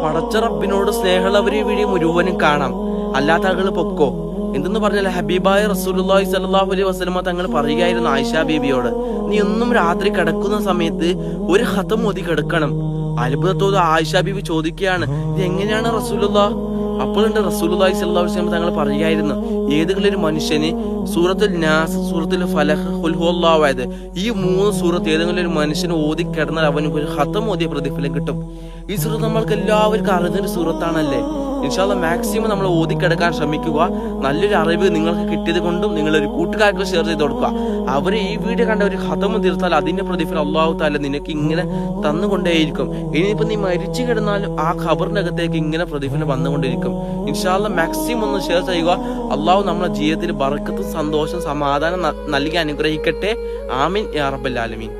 പടച്ച റബ്ബിനോട് സ്നേഹമുള്ളവരെ വഴി മുഴുവനും കാണാം, അല്ലാത്ത ആളുകൾ പൊക്കോ. എന്തെന്ന് പറഞ്ഞാൽ ഹബീബായ റസൂലുള്ളാഹി സ്വല്ലല്ലാഹു അലൈഹി വസല്ലമ തങ്ങൾ പറയുകയായിരുന്നു ആയിഷ ബീബിയോട്, നീ ഒന്നും രാത്രി കിടക്കുന്ന സമയത്ത് ഒരു ഖതം ഓതി കിടക്കണം. അത്ഭുതത്തോട് ആയിഷ ബീബി ചോദിക്കുകയാണ്, ഇത് എങ്ങനെയാണ് റസൂലുള്ളാഹ്? അപ്പോഴുണ്ട് റസൂലുള്ളാഹി സ്വല്ലല്ലാഹു അലൈഹി വസല്ലം തങ്ങൾ പറയുകയായിരുന്നു, ഏതെങ്കിലും ഒരു മനുഷ്യന് സൂറത്തുൽ നാസ്, സൂറത്തുൽ ഫലഖ്, ഖുൽ ഹുവല്ലാഹു അഹദ് ഈ 3 സൂറത്ത് ഏതെങ്കിലും ഒരു മനുഷ്യന് ഓതി കിടന്നാൽ അവന് ഒരു ഖതം ഓതിയ പ്രതിഫലം കിട്ടും. ഈ സൂറത്ത് നമ്മൾക്ക് എല്ലാവർക്കും അറിയുന്നൊരു സൂറത്താണല്ലേ. ഇൻഷാ അല്ലാഹ് മാക്സിമം നമ്മൾ ഓതിക്കെടുക്കാൻ ശ്രമിക്കുക. നല്ലൊരു അറിവ് നിങ്ങൾക്ക് കിട്ടിയത് കൊണ്ടും നിങ്ങളൊരു കൂട്ടുകാർക്ക് ഷെയർ ചെയ്ത് കൊടുക്കുക. അവർ ഈ വീഡിയോ കണ്ട ഒരു ഖതം തീർത്താൽ അതിന്റെ പ്രതിഫലം അല്ലാഹു തആല നിനക്ക് ഇങ്ങനെ തന്നുകൊണ്ടേയിരിക്കും. ഇനിയിപ്പോ നീ മരിച്ചു കിടന്നാലും ആ ഖബറിനകത്തേക്ക് ഇങ്ങനെ പ്രതിഫലം വന്നുകൊണ്ടിരിക്കും. ഇൻഷാ അല്ലാഹ് മാക്സിമം ഒന്ന് ഷെയർ ചെയ്യുക. അല്ലാഹു നമ്മുടെ ജീവിതത്തിൽ ബറക്കത്തും സന്തോഷം സമാധാനം നൽകി അനുഗ്രഹിക്കട്ടെ. ആമീൻ യാ റബ്ബൽ ആലമീൻ.